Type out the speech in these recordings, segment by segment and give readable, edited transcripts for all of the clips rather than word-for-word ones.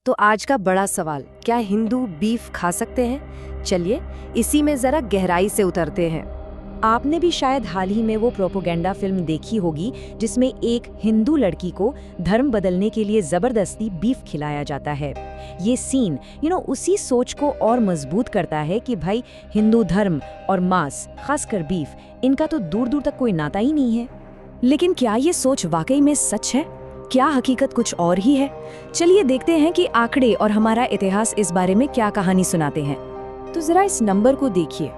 तो आज का बड़ा सवाल, क्या हिंदू बीफ खा सकते हैं? चलिए इसी में जरा गहराई से उतरते हैं। आपने भी शायद हाल ही में वो प्रोपोगेंडा फिल्म देखी होगी जिसमें एक हिंदू लड़की को धर्म बदलने के लिए जबरदस्ती बीफ खिलाया जाता है। ये सीन उसी सोच को और मजबूत करता है कि भाई हिंदू धर्म और मांस, खासकर बीफ, इनका तो दूर दूर तक कोई नाता ही नहीं है। लेकिन क्या ये सोच वाकई में सच है? क्या हकीकत कुछ और ही है? चलिए देखते हैं कि आंकड़े और हमारा इतिहास इस बारे में क्या कहानी सुनाते हैं। तो जरा इस नंबर को देखिए।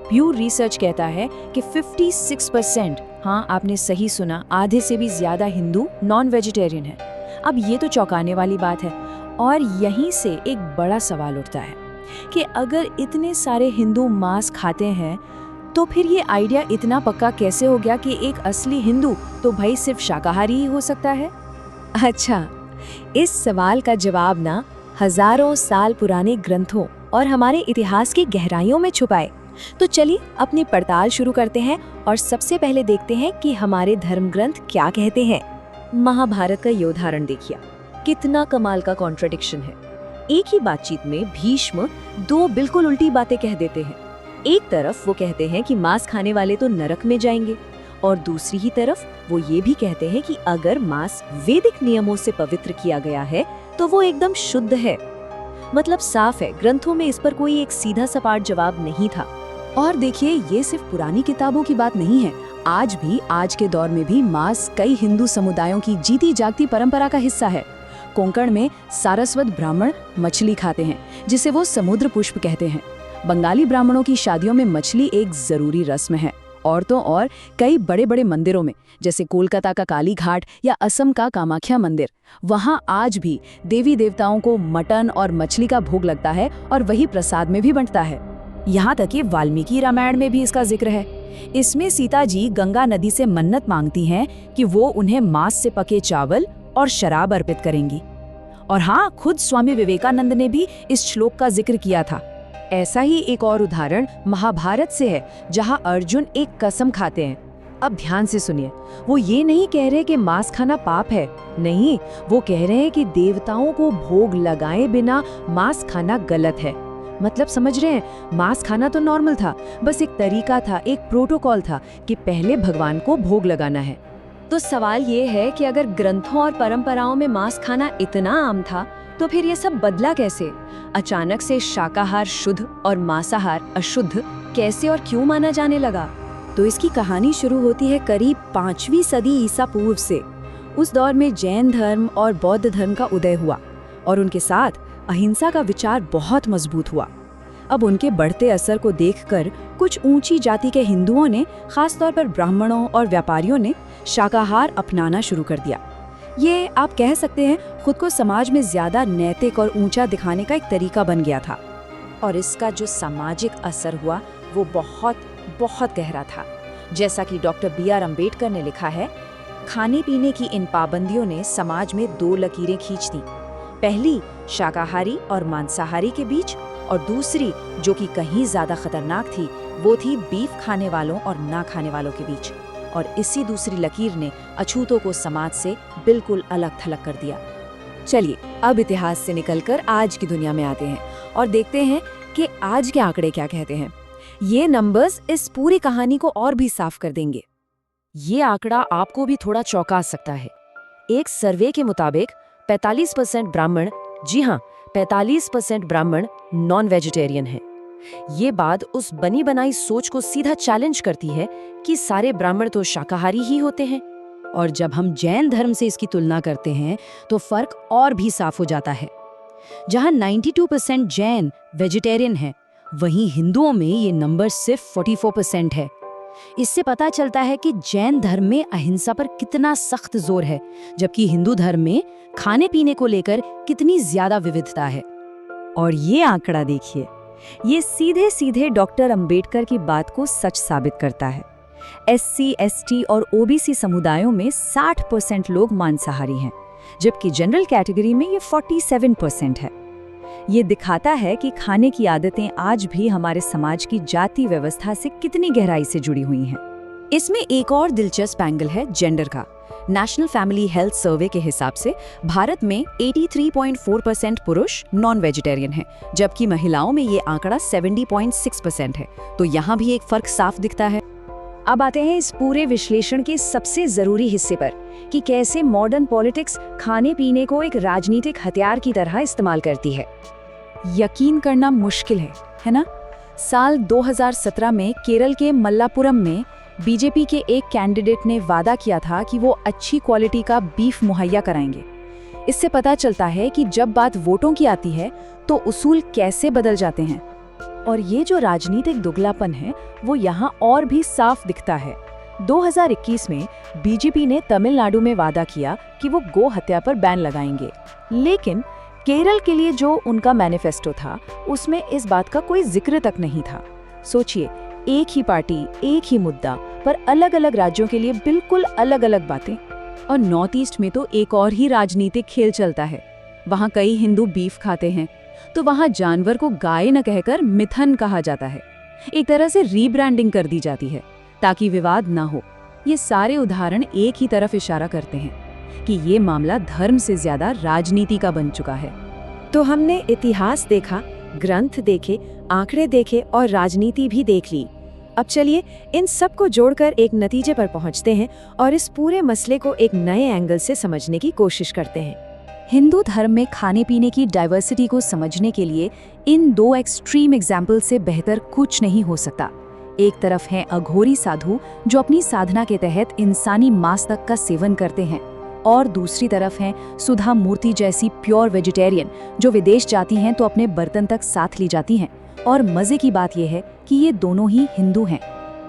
प्यू रिसर्च कहता है कि 56%, हाँ आपने सही सुना, आधे से भी ज्यादा हिंदू नॉन वेजिटेरियन है। अब ये तो चौंकाने वाली बात है। और यहीं से एक बड़ा सवाल उठता है कि अगर इतने सारे हिंदू मांस खाते हैं तो फिर ये आइडिया इतना पक्का कैसे हो गया कि एक असली हिंदू तो भाई सिर्फ शाकाहारी ही हो सकता है? अच्छा, इस सवाल का जवाब ना हजारों साल पुराने ग्रंथों और हमारे इतिहास की गहराइयों में छुपाए। तो चलिए अपनी पड़ताल शुरू करते हैं और सबसे पहले देखते हैं कि हमारे धर्म ग्रंथ क्या कहते हैं। महाभारत का ये उदाहरण देखिए, कितना कमाल का कॉन्ट्रडिक्शन है। एक ही बातचीत में भीष्म दो बिल्कुल उल्टी बातें कह देते हैं। एक तरफ वो कहते हैं कि मांस खाने वाले तो नरक में जाएंगे, और दूसरी ही तरफ वो ये भी कहते हैं कि अगर मांस वैदिक नियमों से पवित्र किया गया है तो वो एकदम शुद्ध है। मतलब साफ है, ग्रंथों में इस पर कोई एक सीधा सपाट जवाब नहीं था। और देखिए, ये सिर्फ पुरानी किताबों की बात नहीं है। आज के दौर में भी मांस कई हिंदू समुदायों की जीती जागती परंपरा का हिस्सा है। कोंकण में सारस्वत ब्राह्मण मछली खाते हैं, जिसे वो समुद्र पुष्प कहते हैं। बंगाली ब्राह्मणों की शादियों में मछली एक जरूरी रस्म है। औरतों और कई बड़े बड़े मंदिरों में, जैसे कोलकाता का काली घाट या असम का कामाख्या मंदिर, वहाँ आज भी देवी देवताओं को मटन और मछली का भोग लगता है और वही प्रसाद में भी बंटता है। यहाँ तक कि वाल्मीकि रामायण में भी इसका जिक्र है। इसमें सीता जी गंगा नदी से मन्नत मांगती हैं कि वो उन्हें मांस से पके चावल और शराब अर्पित करेंगी। और हाँ, खुद स्वामी विवेकानंद ने भी इस श्लोक का जिक्र किया था। ऐसा ही एक और उदाहरण महाभारत से है, जहाँ अर्जुन एक कसम खाते हैं। अब ध्यान से सुनिए, वो ये नहीं कह रहे कि मांस खाना पाप है, नहीं, वो कह रहे हैं कि देवताओं को भोग लगाए बिना मांस खाना गलत है। मतलब समझ रहे हैं, मांस खाना तो नॉर्मल था, बस एक तरीका था, एक प्रोटोकॉल था कि पहले भगवान को भोग लगाना है। तो सवाल ये है कि अगर ग्रंथों और परंपराओं में मांस खाना इतना आम था तो फिर ये सब बदला कैसे? अचानक से शाकाहार शुद्ध और मांसाहार अशुद्ध कैसे और क्यों माना जाने लगा? तो इसकी कहानी शुरू होती है करीब 5वीं सदी ईसा पूर्व से। उस दौर में जैन धर्म और बौद्ध धर्म का उदय हुआ और उनके साथ अहिंसा का विचार बहुत मजबूत हुआ। अब उनके बढ़ते असर को देखकर कुछ ऊंची जाति के हिंदुओं ने, खासतौर पर ब्राह्मणों और व्यापारियों ने, शाकाहार अपनाना शुरू कर दिया। ये आप कह सकते हैं खुद को समाज में ज्यादा नैतिक और ऊंचा दिखाने का एक तरीका बन गया था। और इसका जो सामाजिक असर हुआ वो बहुत बहुत गहरा था। जैसा कि डॉक्टर B.R. अम्बेडकर ने लिखा है, खाने पीने की इन पाबंदियों ने समाज में दो लकीरें खींच दी। पहली शाकाहारी और मांसाहारी के बीच, और दूसरी जो कि कहीं ज्यादा खतरनाक थी, वो थी बीफ खाने वालों और ना खाने वालों के बीच। और इसी दूसरी लकीर ने अछूतों को समाज से बिल्कुल अलग थलग कर दिया। चलिए अब इतिहास से निकलकर आज की दुनिया में आते हैं और देखते हैं कि आज के आंकड़े क्या कहते हैं। ये नंबर्स इस पूरी कहानी को और भी साफ कर देंगे। ये आंकड़ा आपको भी थोड़ा चौंका सकता है। एक सर्वे के मुताबिक 45% ब्राह्मण, जी हाँ 45% ब्राह्मण नॉन वेजिटेरियन हैं। ये बात उस बनी बनाई सोच को सीधा चैलेंज करती है कि सारे ब्राह्मण तो शाकाहारी ही होते हैं। और जब हम जैन धर्म से इसकी तुलना करते हैं तो फर्क और भी साफ हो जाता है। जहां 92% जैन वेजिटेरियन हैं, वहीं हिंदुओं में ये नंबर सिर्फ 44% है। इससे पता चलता है कि जैन धर्म में अहिंसा पर कितना सख्त जोर है, जबकि हिंदू धर्म में खाने पीने को लेकर कितनी ज्यादा विविधता है। और ये आंकड़ा देखिए, ये सीधे सीधे डॉक्टर अंबेडकर की बात को सच साबित करता है। SC, ST और OBC समुदायों में 60% लोग मांसाहारी हैं, जबकि जनरल कैटेगरी में ये 47% है। ये दिखाता है कि खाने की आदतें आज भी हमारे समाज की जाति व्यवस्था से कितनी गहराई से जुड़ी हुई हैं। इसमें एक और दिलचस्प एंगल है जेंडर का। नेशनल फैमिली हेल्थ सर्वे के हिसाब से भारत में 83.4% पुरुष नॉन वेजिटेरियन हैं, जबकि महिलाओं में ये आंकड़ा 70.6% है। तो यहाँ भी एक फर्क साफ दिखता है। अब आते हैं इस पूरे विश्लेषण के सबसे जरूरी हिस्से पर कि कैसे मॉडर्न पॉलिटिक्स खाने पीने को एक राजनीतिक हथियार की तरह इस्तेमाल करती है। यकीन करना मुश्किल है ना? साल 2017 में केरल के मल्लापुरम में बीजेपी के एक कैंडिडेट ने वादा किया था कि वो अच्छी क्वालिटी का बीफ मुहैया कराएंगे। इससे पता चलता है कि जब बात वोटों की आती है तो उसूल कैसे बदल जाते हैं। और ये जो राजनीतिक दुगलापन है वो यहाँ और भी साफ दिखता है। 2021 में बीजेपी ने तमिलनाडु में वादा किया कि वो गो हत्या पर बैन लगाएंगे, लेकिन केरल के लिए जो उनका मैनिफेस्टो था उसमें इस बात का कोई जिक्र तक नहीं था। सोचिए, एक ही पार्टी, एक ही मुद्दा, पर अलग अलग राज्यों के लिए बिल्कुल अलग अलग बातें। और नॉर्थ ईस्ट में तो एक और ही राजनीतिक खेल चलता है। वहाँ कई हिंदू बीफ खाते हैं, तो वहाँ जानवर को गाय न कहकर मिथन कहा जाता है। एक तरह से रीब्रांडिंग कर दी जाती है ताकि विवाद ना हो। ये सारे उदाहरण एक ही तरफ इशारा करते हैं कि ये मामला धर्म से ज्यादा राजनीति का बन चुका है। तो हमने इतिहास देखा, ग्रंथ देखे, आंकड़े देखे और राजनीति भी देख ली। अब चलिए इन सब को जोड़कर एक नतीजे पर पहुंचते हैं और इस पूरे मसले को एक नए एंगल से समझने की कोशिश करते हैं। हिंदू धर्म में खाने पीने की डाइवर्सिटी को समझने के लिए इन दो एक्सट्रीम एग्जाम्पल से बेहतर कुछ नहीं हो सकता। एक तरफ है अघोरी साधु जो अपनी साधना के तहत इंसानी मांस तक का सेवन करते हैं, और दूसरी तरफ है सुधा मूर्ति जैसी प्योर वेजिटेरियन जो विदेश जाती हैं तो अपने बर्तन तक साथ ली जाती हैं। और मजे की बात यह है कि ये दोनों ही हिंदू हैं।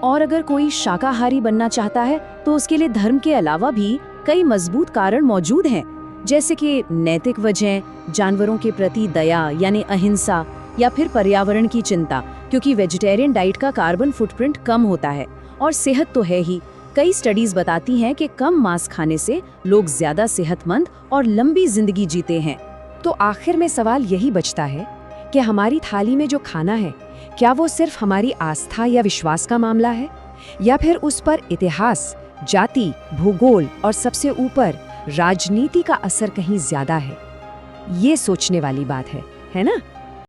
और अगर कोई शाकाहारी बनना चाहता है तो उसके लिए धर्म के अलावा भी कई मजबूत कारण मौजूद हैं, जैसे कि नैतिक वजह, जानवरों के प्रति दया यानी अहिंसा, या फिर पर्यावरण की चिंता, क्योंकि वेजिटेरियन डाइट का कार्बन फुटप्रिंट कम होता है। और सेहत तो है ही, कई स्टडीज बताती हैं कि कम मांस खाने से लोग ज्यादा सेहतमंद और लंबी जिंदगी जीते हैं। तो आखिर में सवाल यही बचता है कि हमारी थाली में जो खाना है, क्या वो सिर्फ हमारी आस्था या विश्वास का मामला है, या फिर उस पर इतिहास, जाति, भूगोल और सबसे ऊपर राजनीति का असर कहीं ज्यादा है? ये सोचने वाली बात है ना?